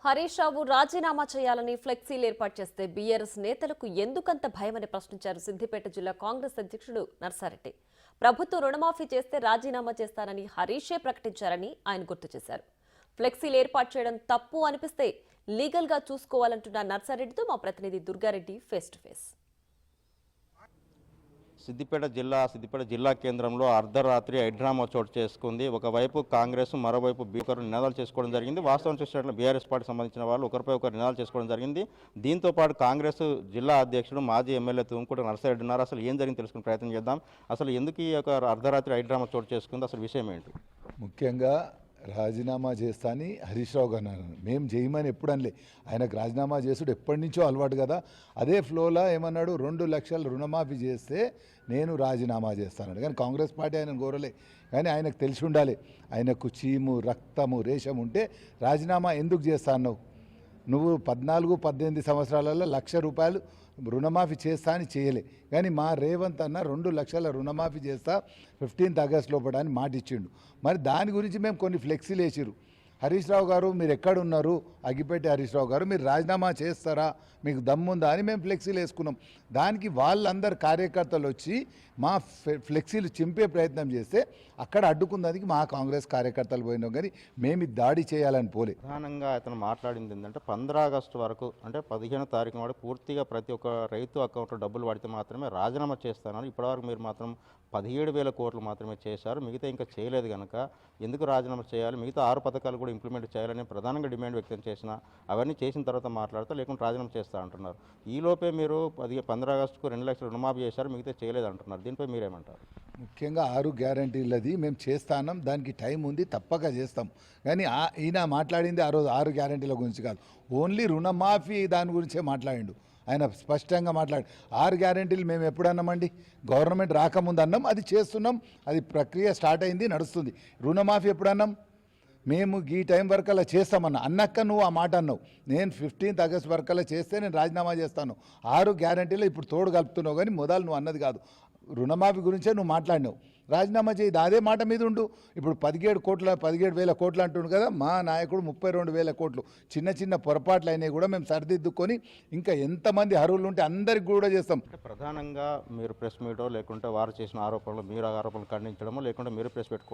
హరీష్ రావు రాజీనామా చేయాలని ఫ్లెక్సీలు ఏర్పాటు చేస్తే బీఆర్ఎస్ నేతలకు ఎందుకంత భయమని ప్రశ్నించారు సిద్దిపేట జిల్లా కాంగ్రెస్ అధ్యక్షుడు నర్సారెడ్డి. ప్రభుత్వం రుణమాఫీ చేస్తే రాజీనామా చేస్తానని హరీషే ప్రకటించారని ఆయన గుర్తు చేశారు. ఫ్లెక్సీలు ఏర్పాటు చేయడం తప్పు అనిపిస్తే లీగల్ గా చూసుకోవాలంటున్న నర్సారెడ్డితో మా ప్రతినిధి Durga Reddy face to face. Siddipet జిల్లా కేంద్రంలో అర్ధరాత్రి హైడ్రామా చోటు చేసుకుంది. ఒకవైపు కాంగ్రెస్, మరోవైపు ఒకరు నినాదాలు చేసుకోవడం జరిగింది. వాస్తవం చూసినట్లు బీఆర్ఎస్ పార్టీ సంబంధించిన వాళ్ళు ఒకరిపై ఒకరు నినాదాలు చేసుకోవడం జరిగింది. దీంతో పాటు కాంగ్రెస్ జిల్లా అధ్యక్షుడు మాజీ ఎమ్మెల్యే తుంకుట నర్సారెడ్డి ఉన్నారు. అసలు ఏం జరిగింది తెలుసుకునే ప్రయత్నం చేద్దాం. అసలు ఎందుకు ఈ యొక్క అర్ధరాత్రి హైడ్రామా చోటు చేసుకుంది, అసలు విషయం ఏంటి? ముఖ్యంగా రాజీనామా చేస్తా అని హరీష్ రావు గారు అన్నారు. మేము చేయమని ఎప్పుడు అనలే. ఆయనకు రాజీనామా చేసుడు ఎప్పటి నుంచో అలవాటు కదా. అదే ఫ్లోలో ఏమన్నాడు, 2 లక్షల రుణమాఫీ చేస్తే నేను రాజీనామా చేస్తాను. కానీ కాంగ్రెస్ పార్టీ ఆయన కోరలే. కానీ ఆయనకు తెలిసి ఉండాలి, ఆయనకు చీము, రక్తము, రేషం ఉంటే రాజీనామా ఎందుకు చేస్తాను? నువ్వు 14-18 సంవత్సరాలలో ₹1,00,000 రుణమాఫీ చేస్తా అని చేయలే. కానీ మా రేవంత్ అన్న 2 లక్షల రుణమాఫీ చేస్తా 15th ఆగస్ట్ లోపల అని మాట ఇచ్చిండు. మరి దాని గురించి మేము కొన్ని ఫ్లెక్సీలు వేసిరు. హరీష్ రావు గారు మీరు ఎక్కడున్నారు, అగ్గిపెట్టి హరీష్ రావు గారు మీరు రాజీనామా చేస్తారా, మీకు దమ్ముందా అని మేము ఫ్లెక్సీలు వేసుకున్నాం. దానికి వాళ్ళందరు కార్యకర్తలు వచ్చి మా ఫ్లెక్సీలు చింపే ప్రయత్నం చేస్తే అక్కడ అడ్డుకున్నదానికి మా కాంగ్రెస్ కార్యకర్తలు పోయినాం. కానీ మేము దాడి చేయాలని పోలే. ప్రధానంగా అతను మాట్లాడింది ఏంటంటే 15 ఆగస్టు వరకు అంటే 15వ తారీఖు వరకు పూర్తిగా ప్రతి ఒక్క రైతు అకౌంట్లో డబ్బులు పడితే మాత్రమే రాజీనామా చేస్తానని. ఇప్పటివరకు మీరు మాత్రం 17,000 కోట్లు మాత్రమే చేశారు, మిగతా ఇంకా చేయలేదు కనుక ఎందుకు రాజీనామా చేయాలి, మిగతా 6 పథకాలు కూడా ఇంప్లిమెంట్ చేయాలని ప్రధానంగా డిమాండ్ వ్యక్తం చేసిన అవన్నీ చేసిన తర్వాత మాట్లాడుతూ లేకుంటే రాజీనామా చేస్తా అంటున్నారు. ఈలోపే మీరు 15 ఆగస్టుకు 2 లక్షల రుణమాఫీ చేశారు, మిగతా చేయలేదు అంటున్నారు. దీనిపై మీరేమంటారు? ముఖ్యంగా 6 గ్యారంటీలది మేము చేస్తాం, దానికి టైం ఉంది, తప్పక చేస్తాం. కానీ ఈయన మాట్లాడింది ఆ రోజు 6 గ్యారంటీల గురించి కాదు, ఓన్లీ రుణమాఫీ దాని గురించే మాట్లాడిండు. ఆయన స్పష్టంగా 6 గ్యారంటీలు మేము ఎప్పుడు అన్నామండి, గవర్నమెంట్ రాకముందు అన్నాం, అది చేస్తున్నాం, అది ప్రక్రియ స్టార్ట్ అయింది, నడుస్తుంది. రుణమాఫీ ఎప్పుడు అన్నాం, మేము ఈ టైం వరకు అలా చేస్తామన్నా. అన్నాక నువ్వు ఆ మాట అన్నావు, నేను 15th ఆగస్ట్ వరకు అలా చేస్తే నేను రాజీనామా చేస్తాను. 6 గ్యారంటీలో ఇప్పుడు తోడు కలుపుతున్నావు, కానీ మొదలు నువ్వు అన్నది కాదు, రుణమాఫీ గురించే నువ్వు మాట్లాడినావు. రాజీనామా చేయి, అదే మాట మీద ఉండు. ఇప్పుడు 17,000 కోట్లు అంటుండు కదా, మా నాయకుడు 32,000 కోట్లు. చిన్న చిన్న పొరపాట్లు అయినాయి కూడా మేము సరిదిద్దుకొని ఇంకా ఎంతమంది అర్హులు ఉంటే అందరికి కూడా చేస్తాం. ప్రధానంగా మీరు ప్రెస్ మీటో లేకుంటే వారు చేసిన ఆరోపణలు మీరు ఆరోపణలు ఖండించడమో లేకుంటే మీరు ప్రెస్ మీట్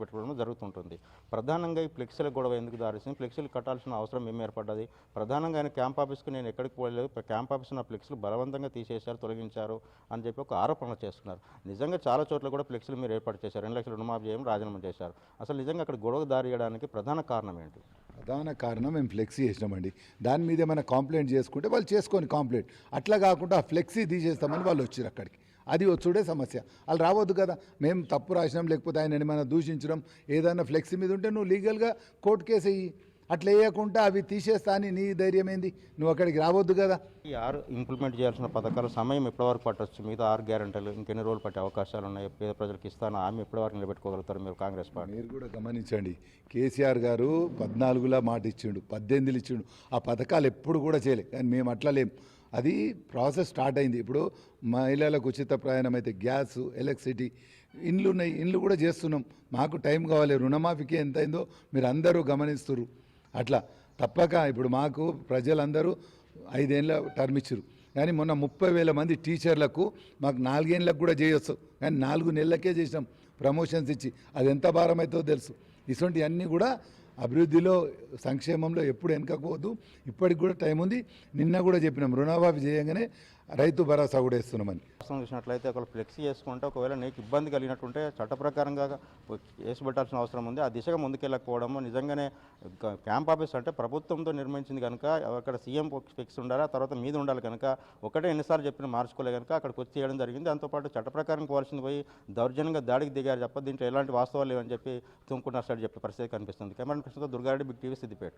పెట్టుకోవడమో జరుగుతుంటుంది. ప్రధానంగా ఈ ఫ్లెక్సీల గొడవ ఎందుకు దారిస్తుంది? ఫ్లెక్సీలు కట్టాల్సిన అవసరం ఏమి ఏర్పడ్డది? ప్రధానంగా ఆయన క్యాంప్ ఆఫీస్కి నేను ఎక్కడికి పోలేదు, క్యాంప్ ఆఫీస్ నా ఫ్లెక్సీలు బలవంతంగా తీసేశారు, తొలగించారు అని చెప్పి ఒక ఆరోపణ చేస్తున్నారు. నిజంగా చాలా చోట్ల కూడా ఫ్లెక్సీలు మీరు ఏర్పాటు చేశారు, 2 లక్షల రుణమాఫీ చేయడం రాజీనామా చేశారు. అసలు నిజంగా అక్కడ గొడవ దారి చేయడానికి ప్రధాన కారణం ఏంటి? ప్రధాన కారణం మేము ఫ్లెక్సీ చేసినామండి. దాని మీద ఏమైనా కంప్లైంట్ చేసుకుంటే వాళ్ళు చేసుకొని కంప్లైంట్, అట్లా కాకుండా ఆ ఫ్లెక్సీ తీసేస్తామని వాళ్ళు వచ్చారు అక్కడికి. అది వచ్చుడే సమస్య. వాళ్ళు రావద్దు కదా. మేము తప్పు రాసినాం, లేకపోతే ఆయన ఏమైనా దూషించడం ఏదైనా ఫ్లెక్సీ మీద ఉంటే నువ్వు లీగల్గా కోర్టు కేసు వేయి. అట్లా వేయకుండా అవి తీసేస్తా అని నీ ధైర్యం ఏంది? నువ్వు అక్కడికి రావద్దు కదా. ఈ 6 ఇంప్లిమెంట్ చేయాల్సిన పథకాల సమయం ఎప్పటివరకు పట్టవచ్చు? మిగతా 6 గ్యారెంటీలు ఇంకెన్ని రోజులు పట్టే అవకాశాలు ఉన్నాయి? పేద ప్రజలకు ఇస్తాను ఆమె ఎప్పటివరకు నిలబెట్టుకోగలుగుతారు మీరు కాంగ్రెస్ పార్టీ? మీరు కూడా గమనించండి, కేసీఆర్ గారు 14లో మాట ఇచ్చిండు, 18 ఇచ్చిండు, ఆ పథకాలు ఎప్పుడు కూడా చేయలే. కానీ మేము అట్లా లేం, అది ప్రాసెస్ స్టార్ట్ అయింది. ఇప్పుడు మహిళలకు ఉచిత ప్రయాణం అయితే, గ్యాస్, ఎలక్ట్రిసిటీ, ఇండ్లు ఉన్నాయి, ఇండ్లు కూడా చేస్తున్నాం. మాకు టైం కావాలి. రుణమాఫీకి ఎంత అయిందో మీరు అందరూ గమనిస్తున్నారు. అట్లా తప్పక ఇప్పుడు మాకు ప్రజలందరూ 5 ఏళ్ళ టర్మ్ ఇచ్చారు. కానీ మొన్న 30,000 మంది టీచర్లకు మాకు 4 ఏళ్ళకు కూడా చేయొచ్చు, కానీ 4 నెలలకే చేసినాం ప్రమోషన్స్ ఇచ్చి. అది ఎంత భారం అవుతుందో తెలుసు. ఇటువంటివన్నీ కూడా అభివృద్ధిలో, సంక్షేమంలో ఎప్పుడు వెనకపోవద్దు. ఇప్పటికి కూడా టైం ఉంది. నిన్న కూడా చెప్పినాం, రుణమాఫీ చేయగానే రైతు భరోసా కూడా ఇస్తున్నామని. చూసినట్లయితే ఒకవేళ ఫ్లెక్సీ చేసుకుంటే ఒకవేళ నీకు ఇబ్బంది కలిగినట్టుంటే చట్ట ప్రకారంగా కేసు పెట్టాల్సిన అవసరం ఉంది. ఆ దిశగా ముందుకెళ్ళకపోవడము నిజంగానే క్యాంప్ ఆఫీస్ అంటే ప్రభుత్వంతో నిర్మించింది కనుక అక్కడ సీఎం ఫిక్స్ ఉండాలి, తర్వాత మీద ఉండాలి కనుక ఒకటే ఎన్నిసార్లు చెప్పిన మార్చుకోలే కనుక అక్కడికి వచ్చి చేయడం జరిగింది. దాంతోపాటు చట్ట ప్రకారం పోవాల్సింది పోయి దౌర్జన్యంగా దాడికి దిగారు తప్ప దీంట్లో ఎలాంటి వాస్తవాలు లేవని చెప్పి తుంకున్న చెప్పే పరిస్థితి కనిపిస్తుంది. కెమెరా పర్సన్తో దుర్గారెడ్డి, బిగ్ టీవీ, సిద్దిపేట.